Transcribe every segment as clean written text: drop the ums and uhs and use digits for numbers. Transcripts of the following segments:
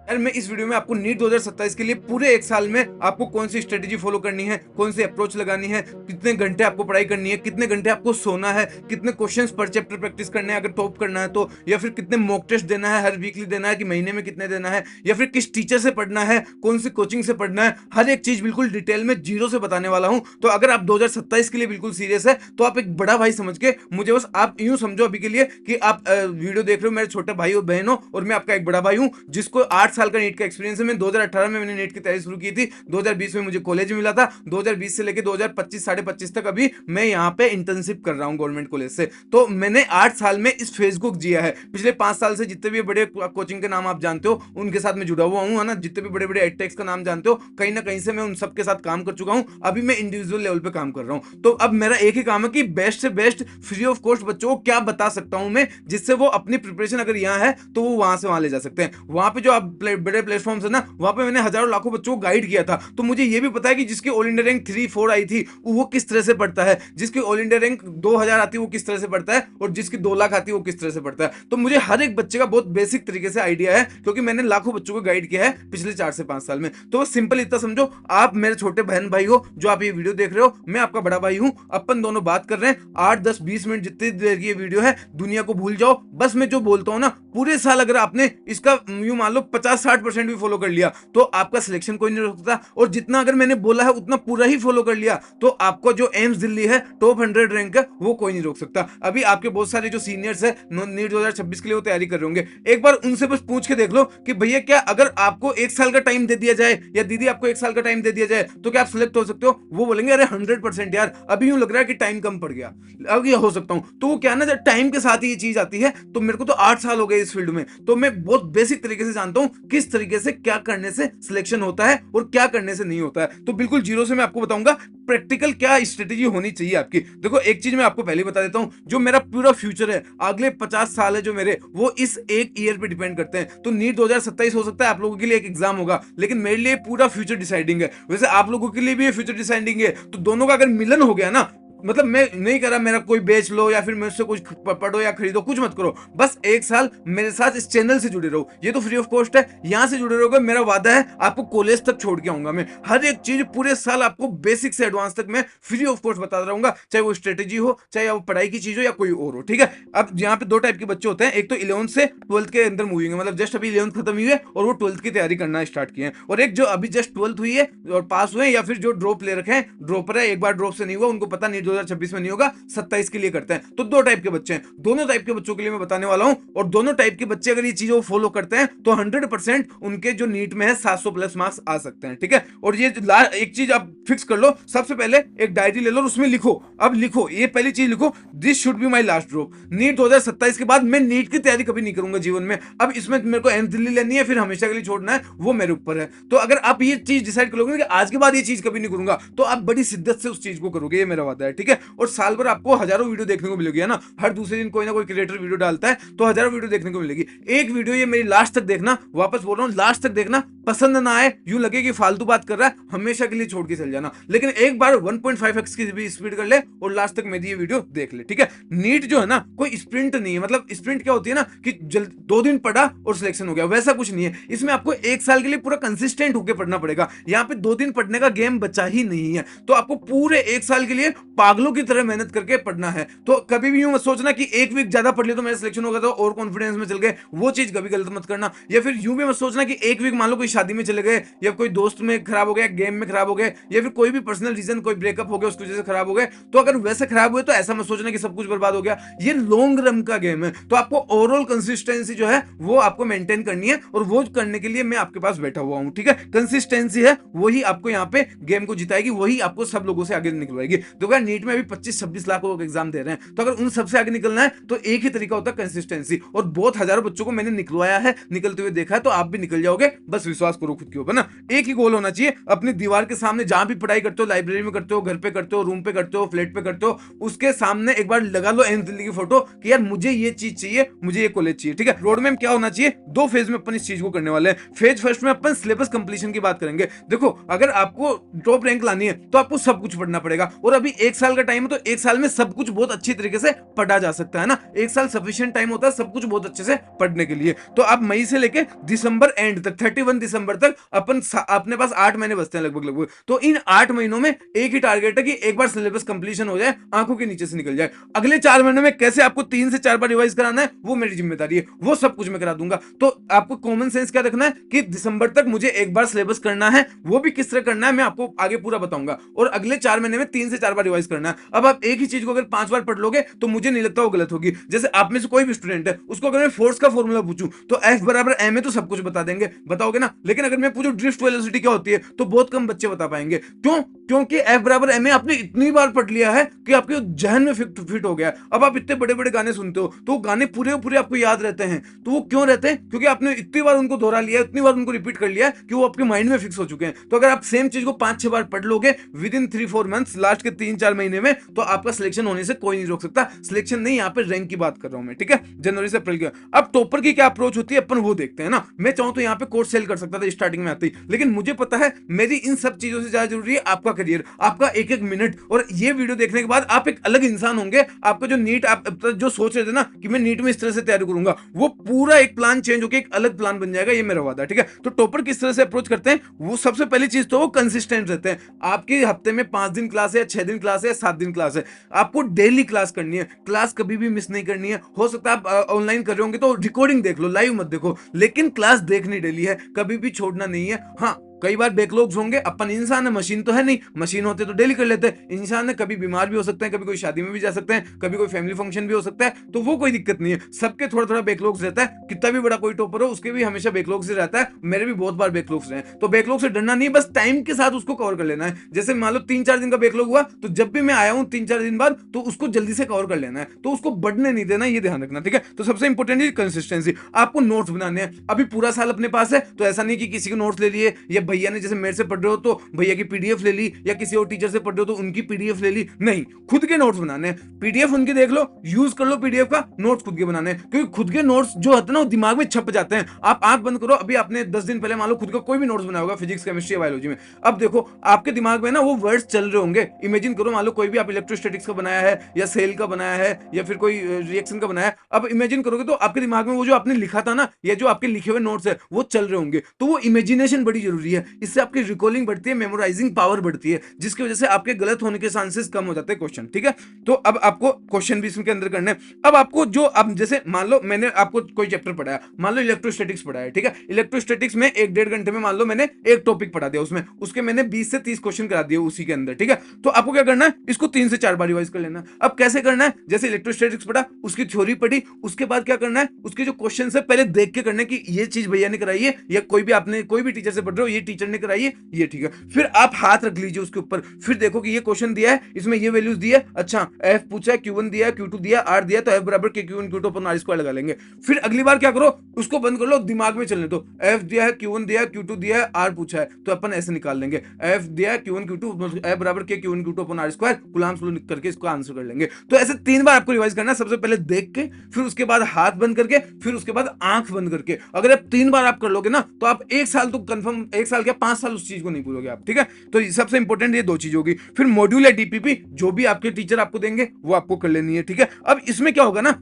यार मैं इस वीडियो में आपको नीट 2027 के लिए पूरे एक साल में आपको कौन सी स्ट्रेटेजी फॉलो करनी है, कौन सी अप्रोच लगानी है, कितने घंटे आपको पढ़ाई करनी है, कितने घंटे आपको सोना है, कितने क्वेश्चंस पर चैप्टर प्रैक्टिस करने हैं अगर टॉप करना है तो, या फिर कितने मॉक टेस्ट देना है, हर वीकली देना है कि महीने में कितने देना है, या फिर किस टीचर से पढ़ना है, कौन सी कोचिंग से पढ़ना है, हर एक चीज बिल्कुल डिटेल में जीरो से बताने वाला हूं। तो अगर आप 2027 के लिए बिल्कुल सीरियस है तो आप एक बड़ा भाई समझ के मुझे बस आप यूं समझो अभी के लिए कि आप वीडियो देख रहे हो मेरे छोटे भाई और बहन हो, और मैं आपका एक बड़ा भाई हूं जिसको 8 साल का नीट का एक्सपीरियंस है। मैं 2018 में मैंने नीट की तैयारी शुरू की थी, 2020 में मुझे कॉलेज मिला था, 2020 से लेकर 2025 साढ़े 25 तक अभी मैं यहाँ पे इंटर्नशिप कर रहा हूँ गवर्नमेंट कॉलेज से। तो मैंने 8 साल में इस फेज को जिया है। पिछले 5 साल से जितने भी बड़े कोचिंग के नाम आप जानते हो उनके साथ मैं जुड़ा हुआ हूँ, है ना। जितने भी बड़े बड़े एडटेक्स का नाम जानते हो कहीं ना कहीं से मैं उन सबके साथ काम कर चुका हूँ। अभी मैं इंडिविजुअल लेवल पे काम कर रहा हूँ। तो अब मेरा एक ही काम है कि बेस्ट से बेस्ट फ्री ऑफ कॉस्ट बच्चों को क्या बता सकता हूँ मैं, जिससे वो अपनी प्रिपरेशन अगर यहाँ है तो वो वहां से वहां ले जा सकते हैं। वहां पे जो आप बड़े प्लेटफॉर्म्स है ना, वहां पे मैंने हजारों लाखों बच्चों को गाइड किया था। तो मुझे ये भी पता है कि जिसकी ऑल इंडिया रैंक 3-4 आई थी वो किस तरह से पढ़ता है, जिसकी ऑल इंडिया रैंक 2000 आती है वो किस तरह से पढ़ता है, और जिसकी 2 लाख आती है वो किस तरह से पढ़ता है। तो मुझे हर एक बच्चे का बहुत बेसिक तरीके से आइडिया है, क्योंकि मैंने लाखों बच्चों को गाइड किया है पिछले 4 से 5 साल में। तो सिंपल इतना समझो, आप मेरे छोटे बहन भाई हो जो आप ये वीडियो देख रहे हो, मैं आपका बड़ा भाई हूं, अपन दोनों बात कर रहे हैं। 8-10-20 मिनट जितनी देर की ये वीडियो है दुनिया को भूल जाओ, बस मैं जो बोलता हूं ना पूरे साल अगर आपने इसका यूं मान लो 50-60% भी फॉलो कर लिया तो आपका सिलेक्शन कोई नहीं रोक सकता। और जितना अगर मैंने बोला है उतना पूरा ही फॉलो कर लिया तो आपको जो एम्स दिल्ली है टॉप 100 रैंक है वो कोई नहीं रोक सकता। अभी आपके बहुत सारे जो सीनियर्स है नीट 2026 के लिए वो तैयारी कर रहे होंगे, एक बार उनसे बस पूछ के देख लो कि भैया क्या अगर आपको 1 साल का टाइम दे दिया जाए, या दीदी आपको 1 साल का टाइम दे दिया जाए तो क्या आप सिलेक्ट हो सकते हो? वो बोलेंगे अरे 100% यार, अभी यूं लग रहा है कि टाइम कम पड़ गया, अब ये हो सकता हूं। तो वो क्या ना, जब टाइम के साथ ही ये चीज आती है, तो मेरे को तो 8 साल हो गए इस फील्ड में, तो मैं बहुत बेसिक तरीके से जानता हूं किस तरीके से क्या करने से सिलेक्शन होता है और क्या करने से नहीं होता है। तो बिल्कुल जीरो से मैं आपको बताऊंगा प्रैक्टिकल क्या स्ट्रेटेजी होनी चाहिए आपकी। देखो एक चीज मैं आपको पहले बता देता हूं, जो मेरा पूरा फ्यूचर है, अगले 50 साल है जो मेरे, वो इस एक ईयर पे डिपेंड करते हैं। तो नीट 2027 हो सकता है आप लोगों के लिए एक एग्जाम होगा, लेकिन मेरे लिए पूरा फ्यूचर डिसाइडिंग है। वैसे आप लोगों के लिए भी ये फ्यूचर डिसाइडिंग है। तो दोनों का अगर मिलन हो गया ना, मतलब मैं नहीं कह रहा मेरा कोई बेच लो या फिर मुझसे कुछ पढ़ो या खरीदो, कुछ मत करो, बस एक साल मेरे साथ इस चैनल से जुड़े रहो। ये तो फ्री ऑफ कॉस्ट है, यहां से जुड़े रहोगे, मेरा वादा है आपको कॉलेज तक छोड़ के आऊंगा। मैं हर एक चीज पूरे साल आपको बेसिक से एडवांस तक मैं फ्री ऑफ कॉस्ट बताता रहूंगा, चाहे वो स्ट्रेटेजी हो, चाहे वो पढ़ाई की चीज हो या कोई और हो, ठीक है। अब यहाँ पे 2 टाइप के बच्चे होते हैं, एक तो 11th से 12th के अंदर मूव होंगे, मतलब जस्ट अभी 11th खत्म हुई है और वो 12th की तैयारी करना स्टार्ट किए हैं, और एक जो अभी जस्ट 12th हुई है और पास हुए, या फिर जो ड्रॉप ले रखे हैं, ड्रॉपर है, एक बार ड्रॉप से नहीं हुआ, उनको पता नीट 2026 में नहीं होगा, 27 के लिए करते हैं। तो 2 टाइप के बच्चे हैं, दोनों टाइप के बच्चों के लिए मैं बताने वाला हूं। और दोनों टाइप के बच्चे अगर ये चीजों को फॉलो करते हैं तो 100% उनके जो नीट में है 700 प्लस मार्क्स आ सकते हैं, ठीक है। और ये एक चीज आप फिक्स कर लो, सबसे पहले एक डायरी ले लो, उसमें लिखो, अब लिखो, ये पहली चीज लिखो, this should be my last drop. NEET 2027 के बाद मैं नीट की तैयारी कभी नहीं करूंगा जीवन में। अब इसमें मेरे को एम्स दिल्ली लेनी है फिर हमेशा के लिए छोड़ना है, वो मेरे ऊपर है। तो अगर आप ये चीज डिसाइड करोगे कि आज के बाद ये चीज कभी नहीं करूंगा, तो आप बड़ी शिद्दत से उस चीज को करोगे, ये मेरा वादा है, ठीक है। और साल भर आपको हजारों वीडियो देखने को मिलेगी, है ना। हर दूसरे दिन कोई ना कोई क्रिएटर वीडियो डालता है, तो हजारों वीडियो देखने को मिलेगी। एक वीडियो ये मेरी लास्ट तक देखना, वापस बोल रहा हूं लास्ट तक देखना, पसंद ना आए, यूं लगे कि फालतू बात कर रहा है, हमेशा के लिए छोड़ के चल जाना। लेकिन एक बार 1.5x की भी स्पीड कर ले और लास्ट तक मेरी ये वीडियो देख ले, ठीक है। नीट जो है ना कोई स्प्रिंट नहीं है, मतलब स्प्रिंट क्या होती है ना कि 2 दिन पढ़ा और सिलेक्शन हो गया, वैसा कुछ नहीं है। इसमें आपको 1 साल के लिए पूरा कंसिस्टेंट होकर पढ़ना पड़ेगा। यहाँ पे 2 दिन पढ़ने का गेम बचा ही नहीं है। तो आपको पूरे 1 साल के लिए पागलों की तरह मेहनत करके पढ़ना है। तो कभी भी यूं मत सोचना कि एक वीक ज्यादा पढ़ लिया तो मेरा सिलेक्शन होगा, तो और कॉन्फिडेंस में चल गए, वो चीज कभी गलत मत करना। या फिर यूं भी मत सोचना कि एक वीक मान लो कोई शादी में चले गए, या कोई दोस्त में खराब हो गया, गेम में खराब हो गए, या फिर कोई भी पर्सनल रीजन, कोई ब्रेकअप हो गया उसकी वजह से खराब हो गए, तो अगर वैसे खराब हुए तो ऐसा मत सोचना कि सब कुछ बर्बाद हो गया। ये लॉन्ग रन का गेम है, तो आपको ओवरऑल कंसिस्टेंसी जो है वो आपको मेंटेन करनी है, और वो करने के लिए मैं आपके पास बैठा हुआ हूं, ठीक है। कंसिस्टेंसी है वही आपको यहाँ पे गेम को जिताएगी, वही आपको सब लोगों से आगे निकलवाएगी। तो अगर नीट में अभी 25-26 लाख लोग एग्जाम दे रहे हैं, तो अगर उन सबसे आगे निकलना है तो एक ही तरीका होता है कंसिस्टेंसी, और बहुत हजारों बच्चों को मैंने निकलवाया है, निकलते हुए देखा है, तो आप भी निकल जाओगे, बस विश्वास करो खुद के ऊपर ना। एक ही गोल होना चाहिए, अपनी दीवार के सामने जहां भी पढ़ाई करते हो, लाइब्रेरी में करते हो, घर पे करते हो, रूम पे करते हो, फ्लैट पे करते हो, उसके सामने एक बार लगा लो एम्स दिल्ली की फोटो कि यार मुझे ये चीज चाहिए, मुझे ये कॉलेज चाहिए, ठीक है। रोड मैप क्या होना चाहिए, 2 फेज में अपन इस चीज को करने वाले हैं। फेज फर्स्ट में अपन सिलेबस कंप्लीशन की बात करेंगे। देखो अगर आपको टॉप रैंक लानी है तो आपको सब कुछ पढ़ना पड़ेगा, और अभी 1 साल का टाइम है तो एक साल में सब कुछ बहुत अच्छी तरीके से पढ़ा जा सकता है ना। एक साल सफिशिएंट टाइम होता है सब कुछ बहुत अच्छे से पढ़ने के लिए। तो आप मई से लेके दिसंबर एंड तक 31 दिसंबर तक अपने पास 8 महीने बचते हैं लगभग। तो इन 8 महीनों में एक ही टारगेट है कि एक बार सिलेबस कंप्लीशन हो जाए, आंखों के नीचे से निकल जाए। अगले 4 महीनों में कैसे आपको 3 से 4 बार रिवाइज कराना है वो मेरी जिम्मेदारी है, वो सब कुछ मैं करा दूंगा। तो आपको कॉमन सेंस क्या रखना है कि दिसंबर तक मुझे एक बार सिलेबस करना है, वो भी किस तरह करना है मैं आपको आगे पूरा बताऊंगा, और अगले 4 महीने में 3 से 4 बार रिवाइज करना है। अब आप एक ही चीज को अगर 5 बार पढ़ लोगे तो मुझे नहीं लगता वो गलत होगी। जैसे आप में से कोई भी स्टूडेंट है, उसको अगर मैं फोर्स का फॉर्मूला पूछूं तो F बराबर m है तो सब कुछ बता देंगे, बताओगे ना। लेकिन अगर मैं पूछूं ड्रिफ्ट वेलोसिटी क्या होती है तो बहुत कम बच्चे बता पाएंगे। क्यों? क्योंकि F बराबर m है आपने इतनी बार पढ़ लिया है कि आपके जहन में फिट हो गया। अब आप इतने बड़े बड़े गाने सुनते हो तो गाने पूरे पूरे आपको याद रहते हैं। तो वो क्यों रहते हैं? क्योंकि आपने इतनी बार उनको दोहरा लिया, इतनी बार उनको रिपीट कर लिया कि वो आपके माइंड में फिक्स हो चुके हैं। तो अगर आप सेम चीज को 5-6 बार पढ़ लोगे विद इन 3-4 मंथ्स, लास्ट के 3-4 महीने में, तो आपका सिलेक्शन होने से कोई नहीं रोक सकता। सिलेक्शन नहीं, यहाँ पे रैंक की बात कर रहा हूं मैं, ठीक है, जनवरी से अप्रैल की। अब टॉपर की क्या अप्रोच होती है अपन वो देखते हैं ना। मैं चाहूं तो यहाँ पे कोर्स सेल कर सकता था स्टार्टिंग में आते ही, लेकिन मुझे पता है मेरी इन सब चीजों से ज्यादा जरूरी है आपका करियर, आपका एक एक मिनट। और ये वीडियो देखने के बाद आप एक अलग इंसान होंगे। आपका जो नीट आप जो सोच रहे थे ना कि मैं नीट में इस तरह से तैयारी करूंगा, वो पूरा एक प्लान चेंज होकर एक अलग प्लान बन जाएगा, ये मेरा वादा है, ठीक है। तो टॉपर किस तरह से अप्रोच करते हैं, वो सबसे पहली चीज तो वो कंसिस्टेंट रहते हैं। आपके हफ्ते में 5 दिन क्लास है, 6 दिन क्लास है, 7 दिन क्लास है, आपको डेली क्लास करनी है। क्लास कभी भी मिस नहीं करनी है। हो सकता है आप ऑनलाइन कर रहे होंगे तो रिकॉर्डिंग देख लो, लाइव मत देखो, लेकिन क्लास देखनी डेली है, कभी भी छोड़ना नहीं है। हाँ, कई बार बैकलॉग्स होंगे, अपन इंसान है, मशीन तो है नहीं। मशीन होते तो डेली कर लेते हैं। इंसान है, कभी बीमार भी हो सकते हैं, कभी कोई शादी में भी जा सकते हैं, कभी कोई फैमिली फंक्शन भी हो सकता है, तो वो कोई दिक्कत नहीं है। सबके थोड़ा थोड़ा बैकलॉग्स रहता है। कितना भी बड़ा कोई टॉपर हो उसके भी हमेशा बैकलॉग्स ही रहता है। मेरे भी बहुत बार बैकलॉग्स रहे। तो बैकलॉग से डरना नहीं, बस टाइम के साथ उसको कवर कर लेना है। जैसे मान लो 3-4 दिन का बैकलॉग हुआ तो जब भी मैं आया हूं 3-4 दिन बाद, तो उसको जल्दी से कवर कर लेना है, तो उसको बढ़ने नहीं देना, ये ध्यान रखना, ठीक है। तो सबसे इंपॉर्टेंट है कंसिस्टेंसी। आपको नोट्स बनाने हैं। अभी पूरा साल अपने पास है तो ऐसा नहीं कि किसी के नोट्स ले लिए, या भैया ने जैसे मेरे से पढ़ रहे हो तो भैया की पीडीएफ ले ली, या किसी और टीचर से पढ़ रहे हो तो उनकी पीडीएफ ले ली। नहीं, खुद के नोट्स बनाने हैं। पीडीएफ उनकी देख लो, यूज कर लो पीडीएफ का, नोट्स खुद के बनाने हैं। क्योंकि खुद के नोट्स जो होते हैं ना वो दिमाग में छप जाते हैं। आप आंख बंद करो, अभी आपने 10 दिन पहले मान लो खुद का कोई भी नोट्स बनाया होगा फिजिक्स, केमिस्ट्री या बायोलॉजी में, अब देखो आपके दिमाग में ना वो वर्ड्स चल रहे होंगे। इमेजिन करो, मान लो कोई भी आप इलेक्ट्रोस्टैटिक्स का बनाया है, या सेल का बनाया है, या फिर कोई रिएक्शन का बनाया है। अब इमेजिन करोगे तो आपके दिमाग में वो जो आपने लिखा था ना, या जो आपके लिखे हुए नोट्स है वो चल रहे होंगे। तो वो इमेजिनेशन बड़ी जरूरी है। इससे आपकी रिकॉलिंग बढ़ती है, मेमोराइजिंग पावर बढ़ती है, जिसकी वजह से आपके गलत होने के चांसेस कम हो जाते हैं क्वेश्चन, ठीक है। तो अब आपको क्वेश्चन भी इसके अंदर करने हैं। अब आपको जो, अब जैसे मान लो मैंने आपको कोई चैप्टर पढ़ाया, मान लो इलेक्ट्रोस्टैटिक्स पढ़ाया, ठीक है। इलेक्ट्रोस्टैटिक्स में 1-1.5 घंटे में मान लो मैंने एक टॉपिक पढ़ा दिया, उसमें उसके मैंने 20 से 30 क्वेश्चन करा दिए उसी के अंदर, ठीक है। तो आपको क्या करना है, इसको 3 से 4 बार रिवाइज कर लेना। अब कैसे करना है, जैसे इलेक्ट्रोस्टैटिक्स पढ़ा, उसकी थ्योरी पढ़ी, उसके बाद क्या करना है, उसके जो क्वेश्चन है पहले देख के करना है कि ये चीज भैया ने कराई है, या कोई भी आपने कोई भी टीचर से पढ़ रहे हो ये टीचर ने कराई है, ये ठीक है। फिर आप हाथ रख लीजिए उसके ऊपर, फिर देखो कि ये क्वेश्चन दिया है, इसमें ये वैल्यूज दी है, अच्छा एफ पूछा है, Q1 दिया है, Q2 दिया, R दिया, तो F बराबर KQ1 Q2 अपन R स्क्वायर लगा लेंगे। फिर अगली बार क्या करो, उसको बंद कर लो, दिमाग में चलने दो। F दिया है, Q1 दिया है, Q2 दिया है, R पूछा है, तो अपन ऐसे निकाल लेंगे, F दिया है Q1 Q2, F बराबर KQ1 Q2 अपन R स्क्वायर, कूलम्ब्स लॉ करके इसको आंसर कर लेंगे। तो ऐसे 3 बार आपको रिवाइज करना है। सबसे पहले देख के, फिर उसके बाद हाथ बंद करके, फिर उसके बाद आंख बंद करके। अगर आप 3 बार आप कर लोगे ना तो आप 1 साल तो कंफर्म, 1 साल क्या 5 साल उस चीज को नहीं भूलोगे आप, ठीक है। तो सबसे इंपॉर्टेंट ये 2 चीज होगी। फिर मॉड्यूल या डीपीपी जो भी आपके टीचर आपको देंगे वो आपको कर लेनी है, ठीक है। अब इसमें क्या होगा ना,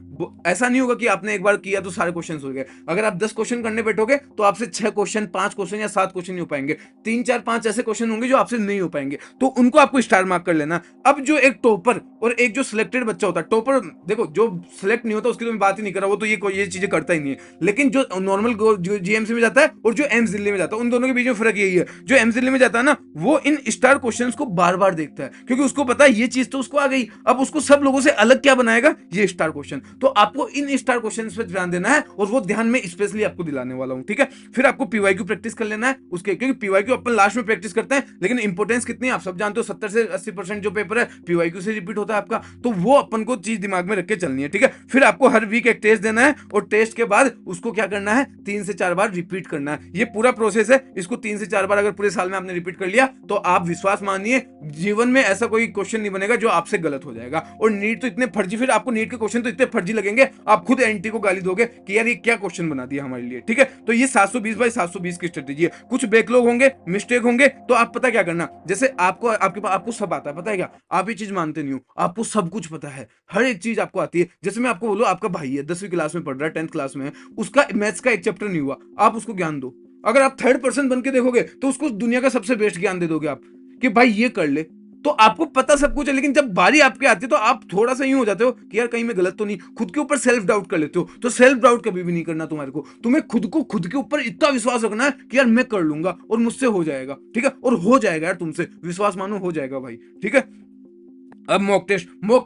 ऐसा नहीं होगा कि आपने एक बार किया तो सारे क्वेश्चन हो गए। अगर आप 10 क्वेश्चन करने बैठोगे तो आपसे 6 क्वेश्चन, 5 क्वेश्चन या 7 क्वेश्चन नहीं हो पाएंगे। 3-4-5 ऐसे क्वेश्चन होंगे जो आपसे नहीं हो पाएंगे, तो उनको आपको स्टार मार्क कर लेना। अब जो एक टॉपर और एक जो सिलेक्टेड बच्चा होता है, टॉपर देखो जो सिलेक्ट नहीं होता उसकी तो मैं बात ही नहीं कर रहा, वो तो ये चीजें करता ही नहीं है। लेकिन जो नॉर्मल जीएमसी में जाता है और जो एम्स दिल्ली में जाता है, उन दोनों के बीच में फर्क यही है। जो एम्स दिल्ली में जाता है ना, वो इन स्टार क्वेश्चंस को बार बार देखता है, क्योंकि उसको पता है ये चीज तो उसको आ गई, अब उसको सब लोगों से अलग क्या बनाएगा, ये स्टार क्वेश्चन। तो आपको इन स्टार क्वेश्चंस पे ध्यान देना है, और वो ध्यान में स्पेशली आपको दिलाने वाला हूं, ठीक है। फिर आपको पीवाईक्यू प्रैक्टिस कर लेना है उसके, क्योंकि पीवाईक्यू अपन लास्ट में प्रैक्टिस करते हैं, लेकिन इंपोर्टेंस कितनी है आप सब जानते हो। 70 से 80% जो पेपर है पीवाईक्यू से रिपीट होता है आपका, तो वो अपन को चीज दिमाग में रख के चलनी है, ठीक है। फिर आपको हर वीक एक टेस्ट देना है, और टेस्ट के बाद उसको क्या करना है, 3 से 4 बार रिपीट करना है। ये पूरा प्रोसेस है, इसको 3 3 से 4 बार अगर पूरे साल में आपने रिपीट कर लिया तो आप विश्वास मानिए जीवन में ऐसा कोई क्वेश्चन नहीं बनेगा जो आपसे गलत हो जाएगा। और नीट तो इतने फर्जी, फिर आपको नीट के क्वेश्चन तो इतने फर्जी लगेंगे आप खुद एनटी को गाली दोगे कि यार ये क्या क्वेश्चन बना दिया हमारे लिए। ठीक है, तो ये 720 बाई 720 की स्ट्रेटेजी है। कुछ बैकलॉग होंगे, मिस्टेक होंगे, तो आप पता क्या करना, जैसे आपको सब आता है, पता है क्या, आप ये चीज मानते नहीं हो, आपको सब कुछ पता है, हर एक चीज आपको आती है। जैसे मैं आपको बोलूं, आपका भाई है 10वीं क्लास में पढ़ रहा है, 10th क्लास में है, उसका मैथ्स का एक चैप्टर नहीं हुआ, आप उसको ज्ञान दो। अगर आप थर्ड पर्सन बन के देखोगे तो उसको दुनिया का सबसे बेस्ट ज्ञान दे दोगे आप कि भाई ये कर ले, तो आपको पता सब कुछ है। लेकिन जब बारी आपके आती है तो आप थोड़ा सा यूं हो जाते हो कि यार कहीं मैं गलत तो नहीं, खुद के ऊपर सेल्फ डाउट कर लेते हो। तो सेल्फ डाउट कभी भी नहीं करना तुम्हारे को, तुम्हें खुद को खुद के ऊपर इतना विश्वास रखना है कि यार मैं कर लूंगा और मुझसे हो जाएगा। ठीक है, और हो जाएगा यार, तुमसे विश्वास मानो, हो जाएगा भाई। ठीक है, अब मॉक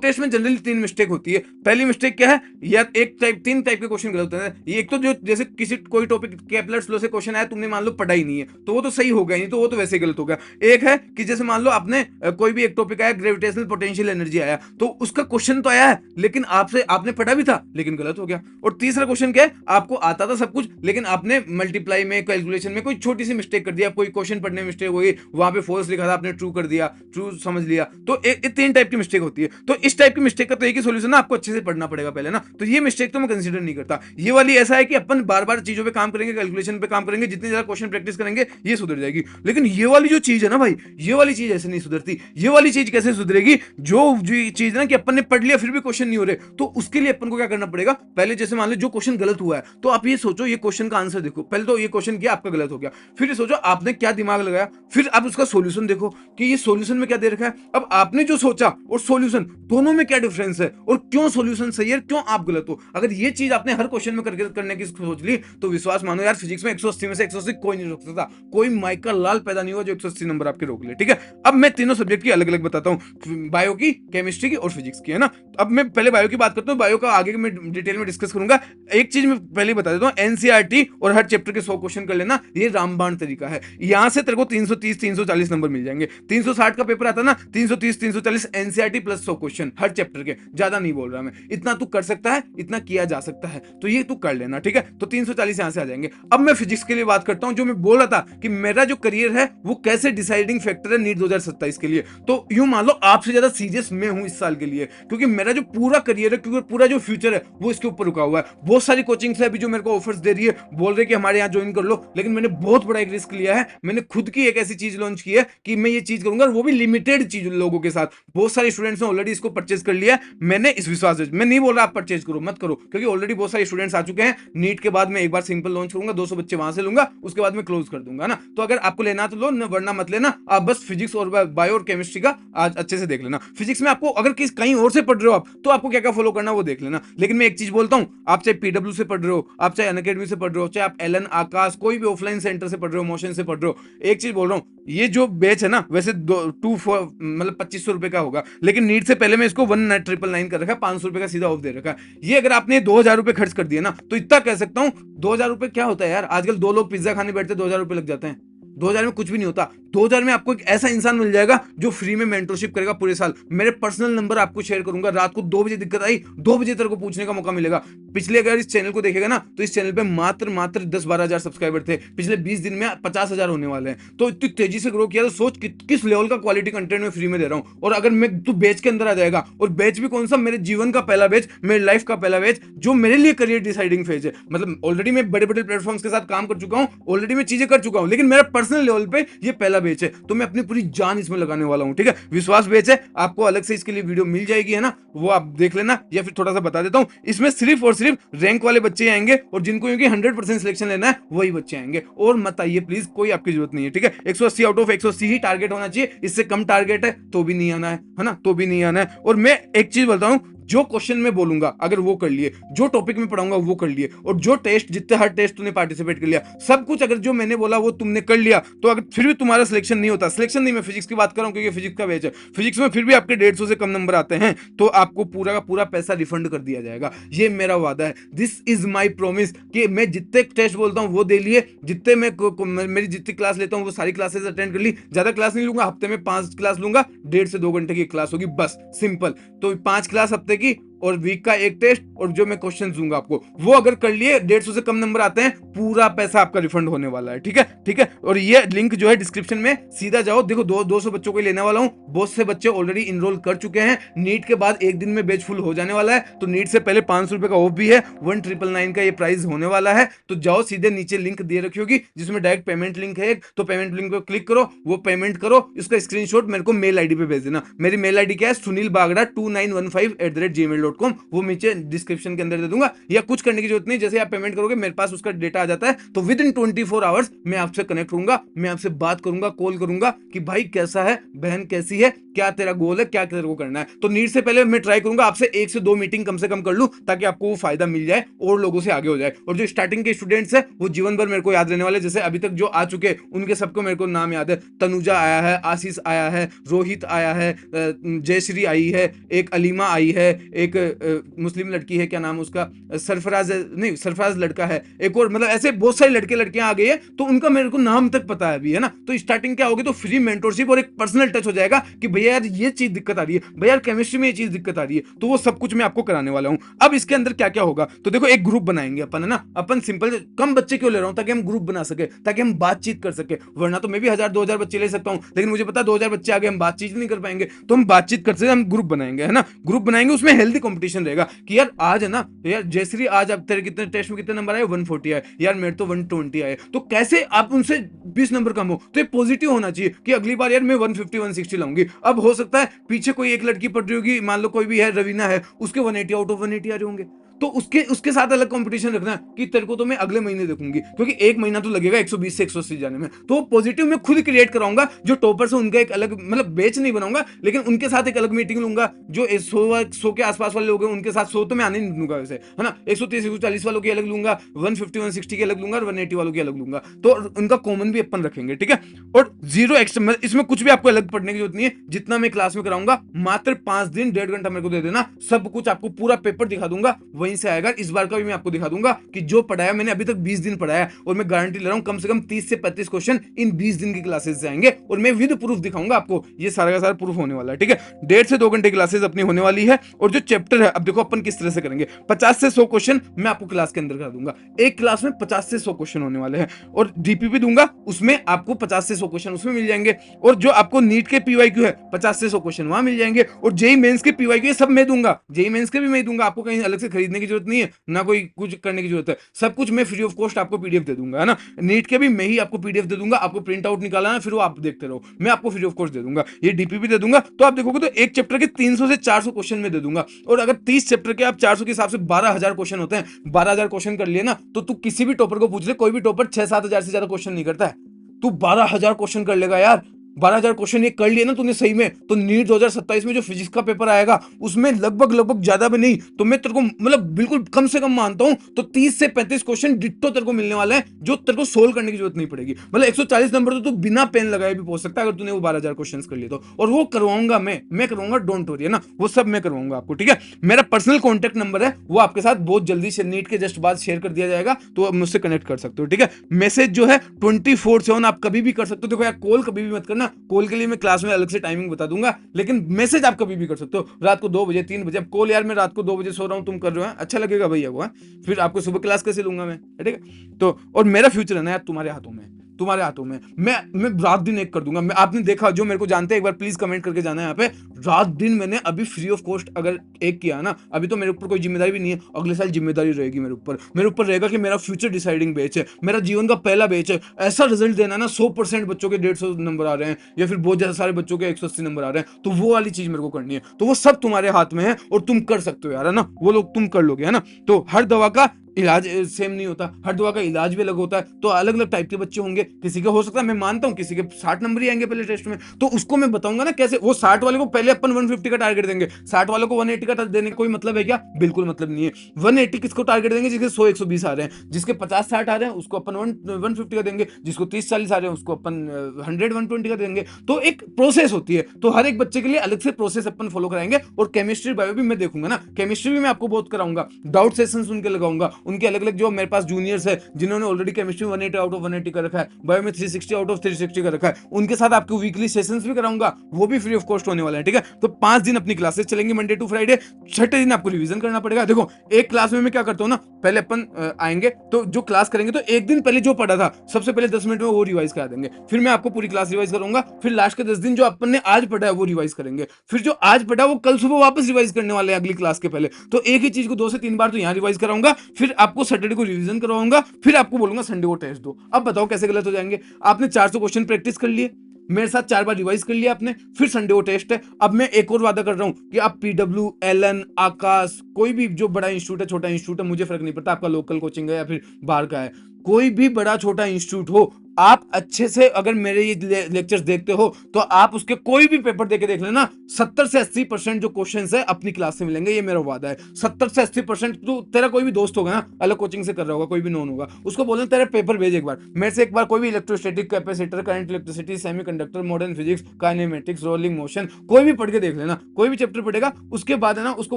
टेस्ट में जनरली 3 मिस्टेक होती है। पहली मिस्टेक क्या है, या तीन टाइप के क्वेश्चन गलत होते हैं। एक तो जो जैसे किसी कोई टॉपिक केपलर्स लॉ से क्वेश्चन आया, तुमने मान लो पढ़ा ही नहीं है, तो वो तो सही हो गया, नहीं तो वो तो वैसे ही गलत हो गया। एक है कि जैसे मान लो आपने कोई भी एक टॉपिक आया, ग्रेविटेशनल पोटेंशियल एनर्जी आया, तो उसका क्वेश्चन तो आया है लेकिन आपने पढ़ा भी था लेकिन गलत हो गया। और तीसरा क्वेश्चन क्या है, आपको आता था सब कुछ लेकिन आपने मल्टीप्लाई में, कैलकुलेशन में कोई छोटी सी मिस्टेक कर दिया, कोई क्वेश्चन पढ़ने में मिस्टेक हो गई, वहां पे फॉल्स लिखा था, आपने ट्रू कर दिया, ट्रू समझ लिया। तो ये 3 टाइप की मिस्टेक होती है। तो इस टाइप की मिस्टेक का तो एक ही सोल्यूशन है, आपको अच्छे से पढ़ना पड़ेगा पहले ना। तो ये मिस्टेक तो मैं कंसीडर नहीं करता। ये वाली ऐसा है कि अपन बार बार चीजों पे काम करेंगे, कैलकुलेशन पे काम करेंगे, जितनी ज्यादा क्वेश्चन प्रैक्टिस करेंगे ये सुधर जाएगी। लेकिन ये वाली जो चीज है ना भाई, ये वाली चीज ऐसे नहीं सुधरती। ये वाली चीज कैसे सुधरेगी, जो चीज ना कि अपन ने पढ़ लिया फिर भी क्वेश्चन नहीं हो रहे, तो उसके लिए अपन को क्या करना पड़ेगा, पहले जैसे मान लो जो क्वेश्चन गलत हुआ है, तो आप ये सोचो ये क्वेश्चन का आंसर देखो। पहले तो ये क्वेश्चन किया, आपका गलत हो गया, फिर ये सोचो आपने क्या दिमाग लगाया, फिर आप उसका सोल्यूशन देखो कि ये सोल्यूशन में क्या दे रखा है। अब आपने जो सोचा और सोल्यूशन दोनों में क्या डिफरेंस है और क्यों सॉल्यूशन सही है, क्यों आप गलत हो। अगर ये चीज आपने हर क्वेश्चन में करने की सोच ली तो विश्वास मानो यार, फिजिक्स में 180 में से 180 कोई नहीं रोक सकता। कोई माइकल लाल पैदा नहीं हुआ जो 180 नंबर आपके रोक ले। ठीक है, अब मैं तीनों सब्जेक्ट की अलग अलग बताता हूँ, बायो की, केमिस्ट्री की और फिजिक्स की, है ना। अब मैं पहले बायो की बात करता हूँ, बायो का आगे मैं डिटेल में डिस्कस करूंगा। एक चीज मैं पहले बता देता हूँ, एनसीईआरटी और हर चैप्टर के 100 क्वेश्चन कर लेना, ये रामबाण तरीका है। यहां से तेरे को 330 340 नंबर मिल जाएंगे। 360 का पेपर आता ना, 330 340 एनसीईआरटी प्लस 100 क्वेश्चन हर चैप्टर के, ज्यादा नहीं बोल रहा मैं, इतना तू कर सकता है, इतना किया जा सकता है, तो ये तू कर लेना। ठीक है, तो 340 यहां से आ जाएंगे। अब मैं फिजिक्स के लिए बात करता हूं, जो मैं बोल रहा था कि मेरा जो करियर है वो कैसे डिसाइडिंग फैक्टर है नीट 2027 के लिए। तो यूं मान लो आपसे ज्यादा सीरियस मैं हूं इस साल के लिए, क्योंकि मेरा जो पूरा करियर है, क्योंकि पूरा जो फ्यूचर है वो इसके ऊपर रुका हुआ है। बहुत सारी कोचिंग है अभी जो मेरे को ऑफर्स दे रही है, बोल रहे कि हमारे यहाँ ज्वाइन कर लो, लेकिन मैंने बहुत बड़ा एक रिस्क लिया है। मैंने खुद की एक ऐसी चीज लॉन्च की है कि मैं ये चीज करूंगा, वो भी लिमिटेड चीज लोगों के साथ। बहुत सारे स्टूडेंट्स ने ऑलरेडी इसको परचेज कर लिया है। मैंने इस विश्वास से, मैं नहीं बोल रहा आप परचेज करो, मत करो, क्योंकि ऑलरेडी बहुत सारे स्टूडेंट्स आ चुके हैं। नीट के बाद मैं एक बार सिंपल लॉन्च करूंगा, 200 बच्चे वहां से लूंगा, उसके बाद मैं क्लोज कर दूंगा ना। तो अगर आपको लेना तो लो, वरना मत लेना। आप बस फिजिक्स और बायो और केमिस्ट्री का आज अच्छे से देख लेना। फिजिक्स में आपको अगर कहीं और से पढ़ रहे हो आप, तो आपको क्या क्या फॉलो करना वो देख लेना। लेकिन मैं एक चीज बोलता हूं, आप चाहे पीडब्ल्यू से पढ़ रहे हो, आप चाहे अनअकैडमी से पढ़ रहे हो, चाहे आप एलन, आकाश, कोई भी ऑफलाइन सेंटर से पढ़ रहे हो, मोशन से पढ़ रहे हो, एक चीज बोल रहा हूं, ये जो बैच है ना, वैसे 2500 रुपए का होगा, लेकिन नीट से पहले मैं इसको 1999 कर रखा है, 500 रुपए का सीधा ऑफ दे रखा है। ये अगर आपने 2000 रुपए खर्च कर दिए ना, तो इतना कह सकता हूं, 2000 रुपए क्या होता है यार, आजकल 2 लोग पिज्जा खाने बैठते 2000 रुपए लग जाते हैं। 2000 में कुछ भी नहीं होता। 2000 में आपको एक ऐसा इंसान मिल जाएगा जो फ्री में मेंटरशिप करेगा पूरे साल। मेरे पर्सनल नंबर आपको शेयर करूंगा, रात को 2 बजे दिक्कत आई, 2 बजे तेरे को पूछने का मौका मिलेगा। पिछले अगर इस चैनल को देखेगा ना, तो इस चैनल पे मात्र 10-12 हजार सब्सक्राइबर थे, पिछले 20 दिन में 50,000 होने वाले हैं। तो इतनी तेजी से ग्रो किया, तो सोच किस लेवल का क्वालिटी कंटेंट में फ्री में दे रहा हूं। और अगर मैं तू बैच के अंदर आ जाएगा, और बैच भी कौन सा, मेरे जीवन का पहला बैच, मेरे लाइफ का पहला बैच, जो मेरे लिए करियर डिसाइडिंग फेज है। मतलब ऑलरेडी मैं बड़े बड़े प्लेटफॉर्म्स के साथ काम कर चुका हूं, ऑलरेडी मैं चीजें कर चुका हूं, लेकिन मेरा पर्सनल लेवल पे ये पहला बैच है, तो मैं अपनी पूरी जान इसमें लगाने वाला हूं। ठीक है, विश्वास बैच है, आपको अलग से इसके लिए वीडियो मिल जाएगी, है ना, वो आप देख लेना, या फिर थोड़ा सा बता देता हूं, इसमें सिर्फ और सिर्फ रैंक वाले बच्चे आएंगे, और जिनको 100% सिलेक्शन लेना है वही बच्चे आएंगे। और मत आइए प्लीज, कोई आपकी जरूरत नहीं है। ठीक है, 180 आउट ऑफ 180 ही टारगेट होना चाहिए, इससे कम टारगेट है तो भी नहीं आना है ना, तो भी नहीं आना है। और मैं एक चीज बोलता हूं, जो क्वेश्चन में बोलूंगा अगर वो कर लिए, जो टॉपिक में पढ़ाऊंगा वो कर लिए, और जो टेस्ट, जितने हर टेस्ट तूने पार्टिसिपेट कर लिया, सब कुछ अगर जो मैंने बोला वो तुमने कर लिया, तो अगर फिर भी तुम्हारा सिलेक्शन नहीं होता, सिलेक्शन नहीं, मैं फिजिक्स की बात कर रहा हूं क्योंकि फिजिक्स का बैच है, फिजिक्स में फिर भी आपके 150 से कम नंबर आते हैं, तो आपको पूरा का पूरा पैसा रिफंड कर दिया जाएगा। ये मेरा वादा है, दिस इज माई प्रोमिस, कि मैं जितने टेस्ट बोलता हूं वो दे लिए, जितने मेरी जितनी क्लास लेता हूं वो सारी क्लासेस अटेंड कर ली, ज्यादा क्लास नहीं लूंगा, हफ्ते में 5 क्लास लूंगा, 1.5 से 2 घंटे की क्लास होगी बस, सिंपल। तो 5 क्लास हफ्ते की, और वीक का एक टेस्ट, और जो मैं क्वेश्चन दूंगा आपको वो अगर कर लिए 150 से कम नंबर आते हैं, पूरा पैसा आपका रिफंड होने वाला है। ठीक है, ठीक है। और ये लिंक जो है डिस्क्रिप्शन में, सीधा जाओ, देखो 200 बच्चों को लेने वाला हूं। बहुत से बच्चे ऑलरेडी इनरोल कर चुके हैं। नीट के बाद एक दिन में बैच फुल हो जाने वाला है, तो नीट से पहले 500 रुपए का ऑफ भी है, 1999 का ये प्राइस होने वाला है। तो जाओ, सीधे नीचे लिंक दे रखी होगी जिसमें डायरेक्ट पेमेंट लिंक है, तो पेमेंट लिंक पे क्लिक करो, वो पेमेंट करो, इसका स्क्रीनशॉट मेरे को मेल आईडी पे भेज देना। मेरी मेल आईडी क्या है, sunilbagra2915@gmail.com, वो नीचे डिस्क्रिप्शन के अंदर दे दूंगा। या कुछ करने की जरूरत नहीं, जैसे आप पेमेंट करोगे मेरे पास उसका डेटा आ जाता है, तो विद इन 24 आवर्स मैं आपसे कनेक्ट होऊंगा, मैं आपसे बात करूंगा, कॉल करूंगा कि भाई कैसा है, बहन कैसी है, क्या तेरा गोल है, क्या तेरे को करना है। तो नीट से पहले मैं ट्राई करूंगा आपसे 1 से 2 मीटिंग कम से कम कर लूं, ताकि आपको वो फायदा मिल जाए और लोगों से आगे हो जाए। और जो स्टार्टिंग के स्टूडेंट्स है वो जीवन भर मेरे को याद रहने वाले, जैसे अभी तक जो आ चुके उनके सबको मेरे को नाम याद है। तनुजा आया है, आशीष आया है, रोहित आया है, जयश्री आई है, एक अलीमा आई है, एक मुस्लिम लड़की है, क्या नाम उसका, सरफराज नहीं, सरफराज लड़का है, एक और, मतलब ऐसे बहुत सारे लड़के लड़कियां आ गई है, तो उनका मेरे को नाम तक पता है अभी, है ना। तो स्टार्टिंग क्या होगी, तो फ्री मेंटोरशिप और एक पर्सनल टच हो जाएगा कि भैया यार ये चीज दिक्कत आ रही है, भैया यार केमिस्ट्री में ये चीज दिक्कत आ रही है, तो वो सब कुछ मैं आपको कराने वाला हूं। अब इसके अंदर क्या क्या होगा, तो देखो एक ग्रुप बनाएंगे अपन, है ना। अपन सिंपल कम बच्चे क्यों ले रहा हूं, ताकि हम ग्रुप बना सके, ताकि हम बातचीत कर सके। वरना तो मैं भी 1000-2000 बच्चे ले सकता हूं, लेकिन मुझे पता 2000 बच्चे आगे हम बातचीत नहीं कर पाएंगे, तो हम बातचीत कर सकते, हम ग्रुप बनाएंगे, है ना। ग्रुप बनाएंगे, उसमें हेल्दी कंपटीशन रहेगा कि यार आज, है ना, यार जयश्री आज आप तेरे कितने टेस्ट में कितने नंबर आए, 140 आए, यार मेरे तो 120 आए, तो कैसे आप उनसे 20 नंबर कम हो। तो ये पॉजिटिव होना चाहिए कि अगली बार यार मैं 150-160 लाऊंगी। अब हो सकता है पीछे कोई एक लड़की पढ़ रही होगी, मान लो कोई भी है, रवीना है, उसके 180 आउट ऑफ 180 आ रहे होंगे, तो उसके साथ अलग कंपटीशन रखना कि तेरे को तो मैं अगले महीने देखूंगी, क्योंकि एक महीना तो लगेगा 120 से 180 जाने में। तो पॉजिटिव मैं खुद क्रिएट कराऊंगा, जो टॉपर्स है उनका एक अलग, मतलब बैच नहीं बनाऊंगा, लेकिन उनके साथ एक अलग मीटिंग लूंगा। जो 100 के आसपास वाले लोग हैं उनके साथ 100 तो मैं आने नहीं दूंगा वैसे, है ना। 130-140 वालों की अलग लूंगा, 150-160 की अलग लूंगा, और 180 वालों की अलग लूंगा, तो उनका कॉमन भी अपन रखेंगे। ठीक है, और जीरो एक्स्ट्रा, इसमें कुछ भी आपको अलग पढ़ने की जरूरत नहीं है। जितना मैं क्लास में कराऊंगा, मात्र 5 दिन 1.5 घंटा मेरे को दे देना, सब कुछ आपको पूरा पेपर दिखा दूंगा, वहीं से आएगा। इस बार का भी मैं आपको दिखा दूंगा कि जो पढ़ाया मैंने अभी तक 20 दिन पढ़ाया, और मैं गारंटी ले रहा हूं कम से कम 30 से 35 क्वेश्चन इन 20 दिन की क्लासेस से आएंगे, और मैं विद प्रूफ दिखाऊंगा आपको, ये सारा का सारा प्रूफ होने वाला है। ठीक है, 1.5 से 2 घंटे क्लासेस अपनी होने वाली है। और जो चैप्टर है, अब देखो अपन किस तरह से करेंगे, 50 से 100 क्वेश्चन मैं आपको क्लास के अंदर करा दूंगा। एक क्लास में 50 से 100 क्वेश्चन होने वाले हैं, और डीपीपी दूंगा, उसमें आपको 50 से 100 क्वेश्चन उसमें मिल जाएंगे। और जो आपको नीट के पीवाईक्यू है, 50 से 100 क्वेश्चन वहां मिल जाएंगे। और जेई मेंस के पीवाईक्यू सब मैं दूंगा, जेई मेंस के भी मैं दूंगा, आपको कहीं अलग से खरीदने की जरूरत नहीं है, ना कोई कुछ करने की जरूरत है, सब कुछ मैं फ्री ऑफ कॉस्ट आपको पीडीएफ दे दूंगा, है ना। नीट के भी मैं ही आपको पीडीएफ दे दूंगा, आपको प्रिंट आउट निकालना है, फिर वो आप देखते रहो, मैं आपको फ्री ऑफ कॉस्ट दे दूंगा। ये डीपीपी दे दूंगा, तो आप देखोगे तो एक चैप्टर के 300 से 400 क्वेश्चन में दे दूंगा। और अगर 30 चैप्टर के आप 400 के हिसाब से 12,000 क्वेश्चन होते हैं, 12,000 क्वेश्चन कर लिए ना, तो तू किसी भी टॉपर को पूछ ले, कोई भी टॉपर 6-7 हजार से ज्यादा क्वेश्चन नहीं करता है, तू 12,000 क्वेश्चन कर लेगा यार। 12,000 क्वेश्चन ये कर लिए ना तूने सही में, तो नीट 2027 में जो फिजिक्स का पेपर आएगा, उसमें लगभग ज्यादा भी नहीं तो मैं तेरे को, मतलब बिल्कुल कम से कम मानता हूं, तो 30 से 35 क्वेश्चन डिट्टो तेरे को मिलने वाले हैं, जो तेरे को सोल्व करने की जरूरत नहीं पड़ेगी। मतलब 140 नंबर तो तू बिना पेन लगाए भी पहुंच सकता है, अगर तूने वो 12,000 क्वेश्चन कर लिए तो। और वो करवाऊंगा मैं करवाऊंगा, डोंट वरी, है ना, वो सब मैं करवाऊंगा आपको। ठीक है, मेरा पर्सनल कॉन्टेक्ट नंबर है, वो आपके साथ बहुत जल्दी से नीट के जस्ट बाद शेयर कर दिया जाएगा, तो आप मुझसे कनेक्ट कर सकते हो। ठीक है, मैसेज जो है 24/7 आप कभी भी कर सकते हो। देखो यार, कॉल कभी भी मत करना, कॉल के लिए मैं क्लास में अलग से टाइमिंग बता दूंगा, लेकिन मैसेज आप कभी भी कर सकते हो, रात को 2 बजे 3 बजे। अब कॉल यार मैं रात को 2 बजे सो रहा हूं, तुम कर रहे हो, अच्छा लगेगा भैया वो, फिर आपको सुबह क्लास कैसे लूंगा मैं, ठीक है। तो और मेरा फ्यूचर है ना यार तुम्हारे हाथों में, तुम्हारे हाथों में। मैं रात दिन एक कर दूंगा। आपने देखा, जो मेरे को जानते हैं एक बार प्लीज कमेंट करके जाना है यहाँ पे, रात दिन मैंने अभी फ्री ऑफ कॉस्ट अगर एक किया ना, अभी तो मेरे ऊपर कोई जिम्मेदारी भी नहीं है, अगले साल जिम्मेदारी रहेगी मेरे ऊपर रहेगा कि मेरा फ्यूचर डिसाइडिंग बैच है, मेरा जीवन का पहला बैच है। ऐसा रिजल्ट देना ना, 100% बच्चों के 150 नंबर आ रहे हैं, या फिर बहुत ज्यादा सारे बच्चों के 180 नंबर आ रहे हैं, तो वो वाली चीज मेरे को करनी है। तो वो सब तुम्हारे हाथ में है, और तुम कर सकते हो यार, है ना, वो लोग तुम कर लोगे, है ना। तो हर दवा का इलाज सेम नहीं होता, हर दवा का इलाज भी अलग होता है, तो अलग अलग टाइप के बच्चे होंगे। किसी के हो सकता है, मैं मानता हूं किसी के 60 नंबर ही आएंगे पहले टेस्ट में, तो उसको मैं बताऊंगा ना कैसे। वो 60 वाले को पहले अपन 150 का टारगेट देंगे, 60 वालों को 180 का देने का कोई मतलब है क्या? बिल्कुल मतलब नहीं है। 180 किसको टारगेट देंगे? जिसके 100-120 आ रहे हैं, जिसके 50-60 आ रहे हैं उसको अपन 150 का देंगे, जिसको 30-40 आ रहे हैं उसको अपन 100-120 का देंगे। तो एक प्रोसेस होती है, तो हर एक बच्चे के लिए अलग से प्रोसेस अपन फॉलो कराएंगे। और केमिस्ट्री बायो भी मैं देखूंगा ना, केमिस्ट्री भी मैं आपको बहुत कराऊंगा, डाउट सेशंस उनके लगाऊंगा, उनके अलग अलग जो मेरे पास जूनियर्स है जिन्होंने ऑलरेडी केमिस्ट्री में 180 आउट ऑफ 180 कर रखा है, बायो में 360 आउट ऑफ 360 कर रखा है, उनके साथ आपको वीकली सेशंस भी कराऊंगा, वो भी फ्री ऑफ कॉस्ट होने वाला है। ठीक है, तो 5 दिन अपनी क्लासेस चलेंगी मंडे टू फ्राइडे, छठे दिन आपको रिवीजन करना पड़ेगा। देखो एक क्लास में मैं क्या करता हूँ ना, पहले अपन आएंगे तो जो क्लास करेंगे तो एक दिन पहले जो पढ़ा था सबसे पहले 10 मिनट में वो रिवाइज करा देंगे, फिर मैं आपको पूरी क्लास रिवाइज करूंगा, फिर लास्ट के 10 दिन जो अपन ने आज पढ़ा है वो रिवाइज करेंगे, फिर जो आज पढ़ा वो कल सुबह वापस रिवाइज करने वाले हैं अगली क्लास के पहले। तो एक ही चीज को 2 से 3 बार तो यहाँ रिवाइज कराऊंगा, फिर आपको सैटरडे को रिवीजन करवाऊंगा, फिर आपको बोलूंगा संडे को टेस्ट दो। अब बताओ कैसे गलत हो जाएंगे? आपने 400 क्वेश्चन प्रैक्टिस कर लिए, मेरे साथ 4 बार रिवाइज कर लिया आपने, फिर संडे को टेस्ट है। अब मैं एक और वादा कर रहा हूं कि आप पीडब्ल्यू, एलन, आकाश, कोई भी जो बड़ा इंस्टीट्यूट है, छोटा इंस्टीट्यूट है, मुझे फर्क नहीं पड़ता आपका लोकल कोचिंग है या फिर बाहर का है, कोई भी बड़ा छोटा इंस्टीट्यूट हो, आप अच्छे से अगर मेरे ये लेक्चर्स देखते हो तो आप उसके कोई भी पेपर देके देख लेना, 70 से 80% जो क्वेश्चंस है अपनी क्लास से मिलेंगे, ये मेरा वादा है। 70 से 80%। तो तेरा कोई भी दोस्त होगा ना, अलग कोचिंग से कर रहा होगा, कोई भी नॉन होगा, उसको बोलना तेरा पेपर भेज एक बार मेरे से, एक बार कोई भी electrostatic, capacitor, current, electricity, semiconductor, modern physics, kinematics, rolling motion, कोई भी पढ़ के देख लेना, कोई भी चैप्टर पढ़ेगा उसके बाद है ना उसको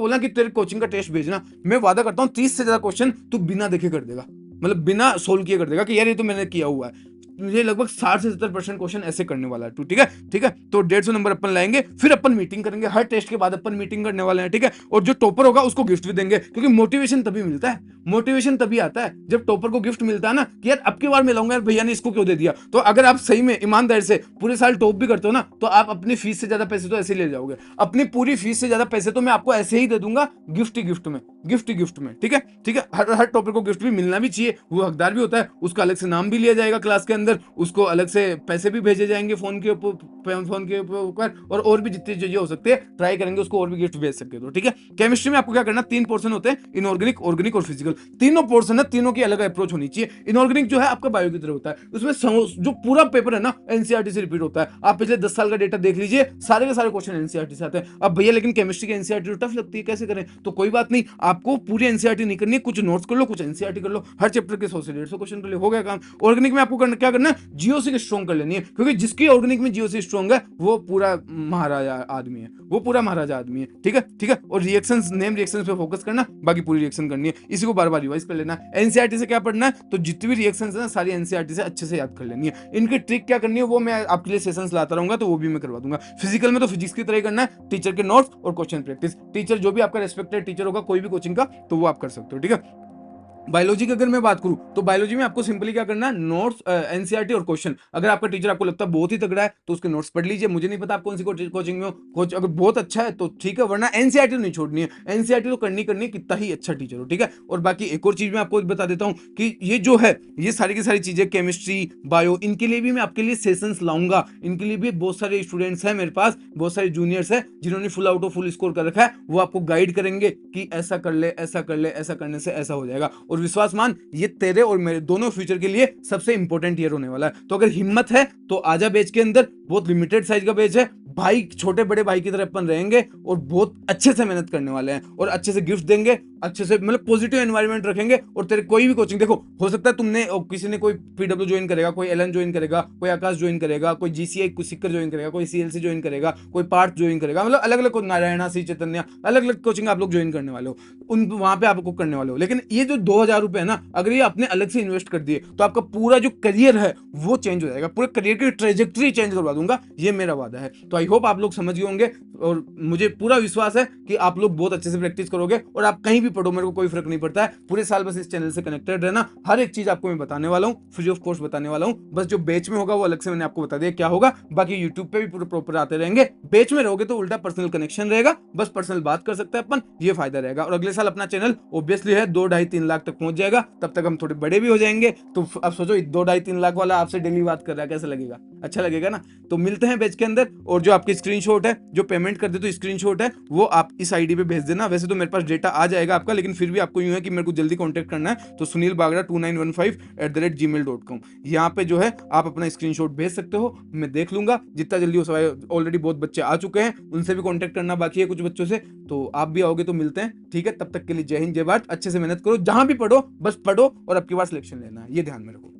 बोलना कि तेरे कोचिंग का टेस्ट भेजना। मैं वादा करता हूँ 30 से ज्यादा क्वेश्चन तू बिना देखे कर देगा, मतलब बिना सोल्व किए कर देगा कि यार ये तो मैंने किया हुआ है। मुझे लगभग 60 से 70% क्वेश्चन ऐसे करने वाला है तू। ठीक है, ठीक है, तो 150 नंबर अपन लाएंगे, फिर अपन मीटिंग करेंगे, हर टेस्ट के बाद अपन मीटिंग करने वाले हैं। ठीक है, और जो टॉपर होगा उसको गिफ्ट भी देंगे, क्योंकि मोटिवेशन तभी मिलता है, मोटिवेशन तभी आता है जब टॉपर को गिफ्ट मिलता है ना, कि यार अब की बार मैं लाऊंगा, यार भैया ने इसको क्यों दे दिया। तो अगर आप सही में ईमानदारी से पूरे साल टॉप भी करते हो ना, तो आप अपनी फीस से ज्यादा पैसे तो ऐसे ले जाओगे, अपनी पूरी फीस से ज्यादा पैसे तो मैं आपको ऐसे ही दे दूंगा, गिफ्ट ही गिफ्ट में, गिफ्ट ही गिफ्ट में। ठीक है, ठीक है, हर टॉपर को गिफ्ट भी मिलना भी चाहिए, वो हकदार भी होता है, उसका अलग से नाम भी लिया जाएगा क्लास के अंदर, उसको अलग से पैसे भी भेजे जाएंगे फोन के ऊपर, और भी जितनी चीजें हो सकती है ट्राई करेंगे उसको और भी गिफ्ट भेज सकते हो। ठीक है, केमिस्ट्री में आपको क्या करना, 3 पोर्शन होते हैं, इनऑर्गेनिक, ऑर्गेनिक और फिजिकल। तीनों पोर्शन है, तीनों की अलग अप्रोच होनी चाहिए। इनऑर्गेनिक जो है आपका बायो की तरह होता है, उसमें जो पूरा पेपर है ना एनसीईआरटी से रिपीट होता है। आप पिछले 10 साल का डेटा देख लीजिए, सारे के सारे क्वेश्चन एनसीईआरटी से आते हैं। अब भैया लेकिन केमिस्ट्री की एनसीईआरटी टफ लगती है, कैसे करें? तो कोई बात नहीं, आपको पूरी एनसीईआरटी नहीं करनी है, कुछ नोट्स कर लो, कुछ एनसीईआरटी कर लो, हर चैप्टर के 100 से 150 क्वेश्चन कर लो, हो गया काम। ऑर्गेनिक में आपको क्या करना है, जीओसी के स्ट्रॉन्ग कर लेनी है, क्योंकि जिसकी ऑर्गेनिक में जीओसी स्ट्रॉन्ग है वो पूरा महाराजा आदमी है, वो पूरा महाराजा आदमी है। ठीक है, ठीक है, और रिएक्शंस, नेम रिएक्शंस पे फोकस करना, बाकी पूरी रिएक्शन करनी है, इसी को बार बार रिवाइज कर लेना। एनसीईआरटी से क्या पढ़ना है, तो जितनी भी रिएक्शंस है ना सारी एनसीईआरटी से अच्छे से याद कर लेनी है। इनकी ट्रिक क्या करनी है वो मैं आपके लिए सेशंस लाता रहूंगा, तो वो भी मैं करवा दूंगा। फिजिकल में तो फिजिक्स की तरह करना है, टीचर के नोट्स और क्वेश्चन प्रैक्टिस। टीचर जो भी आपका रेस्पेक्टेड टीचर होगा कोई भी कोचिंग का, तो वो आप कर सकते हो। ठीक है, बायोलॉजी की अगर मैं बात करूं तो बायोलॉजी में आपको सिंपली क्या करना है, नोट्स, एनसीईआरटी और क्वेश्चन। अगर आपका टीचर आपको लगता है बहुत ही तगड़ा है तो उसके नोट्स पढ़ लीजिए, मुझे नहीं पता आप कौन सी कोचिंग में हो, कोच अगर बहुत अच्छा है तो ठीक है, वरना एनसीईआरटी नहीं छोड़नी है, एनसीईआरटी तो करनी करनी, कितना ही अच्छा टीचर हो। ठीक है, और बाकी एक और चीज मैं आपको बता देता हूं कि ये जो है ये सारी की सारी चीजें केमिस्ट्री, बायो, इनके लिए भी मैं आपके लिए सेशंस लाऊंगा। इनके लिए भी बहुत सारे स्टूडेंट्स हैं मेरे पास, बहुत सारे जूनियर्स हैं जिन्होंने full out of full score कर रखा है, वो आपको गाइड करेंगे कि ऐसा कर ले, ऐसा कर ले, ऐसा करने से ऐसा हो जाएगा। और विश्वास मान, ये तेरे और मेरे दोनों फ्यूचर के लिए सबसे इंपॉर्टेंट ईयर होने वाला है। तो अगर हिम्मत है तो आजा बैच के अंदर, बहुत लिमिटेड साइज का बैच है भाई, छोटे बड़े भाई की तरह अपन रहेंगे और बहुत अच्छे से मेहनत करने वाले हैं, और अच्छे से गिफ्ट देंगे, अच्छे से मतलब पॉजिटिव एनवायरनमेंट रखेंगे। और तेरे कोई भी कोचिंग देखो, हो सकता है तुमने किसी ने कोई पीडब्ल्यू ज्वाइन करेगा, कोई एलन ज्वाइन करेगा, कोई आकाश ज्वाइन करेगा, कोई जीसीआई, कोई सिक्कर ज्वाइन करेगा, कोई सीएलसी ज्वाइन करेगा, कोई पार्थ ज्वाइन करेगा, मतलब अलग अलग नारायणा, श्री चैतन्य, अलग अलग कोचिंग आप लोग ज्वाइन करने वाले हो, उन वहां पे आपको करने वाले हो। लेकिन ये जो 2000 रुपए है ना, अगर ये आपने अलग से इन्वेस्ट कर दिए तो आपका पूरा जो करियर है वो चेंज हो जाएगा, पूरे करियर की ट्रेजेक्टरी चेंज करवा दूंगा, ये मेरा वादा है। तो आई होप आप लोग समझ गए होंगे, और मुझे पूरा विश्वास है कि आप लोग बहुत अच्छे से प्रैक्टिस करोगे, और आप कहीं भी पढ़ो मेरे को कोई फर्क नहीं पड़ता है, पूरे साल बस इस चैनल से कनेक्टेड रहना, हर एक चीज आपको मैं बताने वाला हूँ, फ्री ऑफ कॉस्ट बताने वाला हूँ। बस जो बेच में होगा वो अलग से मैंने आपको बता दिया क्या होगा, बाकी यूट्यूब पे भी पूरे प्रॉपर आते रहेंगे। बेच में रहोगे तो उल्टा पर्सनल कनेक्शन रहेगा, बस पर्सनल बात कर सकते हैं अपन, ये फायदा रहेगा। और अगले साल अपना चैनल ऑब्वियसली है 2, 2.5, 3 लाख तक पहुंच जाएगा, तब तक हम थोड़े बड़े भी हो जाएंगे। तो अब सोचो 2, 2.5, 3 लाख वाला आपसे डेली बात कर रहा है, कैसा लगेगा? अच्छा लगेगा ना? तो मिलते हैं बैच के अंदर, और जो आपकी स्क्रीनशॉट है, जो पेमेंट कर दे तो स्क्रीनशॉट है वो आप इस आईडी पे भेज देना। वैसे तो मेरे पास डेटा आ जाएगा आपका, लेकिन फिर भी आपको यूं है कि मेरे को जल्दी कांटेक्ट करना है, तो sunilbagra2915@gmail.com, यहाँ पे जो है आप अपना स्क्रीनशॉट भेज सकते हो, मैं देख लूंगा जितना जल्दी हो सके। ऑलरेडी बहुत बच्चे आ चुके हैं, उनसे भी कांटेक्ट करना बाकी है कुछ बच्चों से, तो आप भी आओगे तो मिलते हैं। ठीक है, तब तक के लिए जय हिंद, जय भारत, अच्छे से मेहनत करो, जहां भी पढ़ो बस पढ़ो, और अब की बार सिलेक्शन लेना है, ये ध्यान में रखो।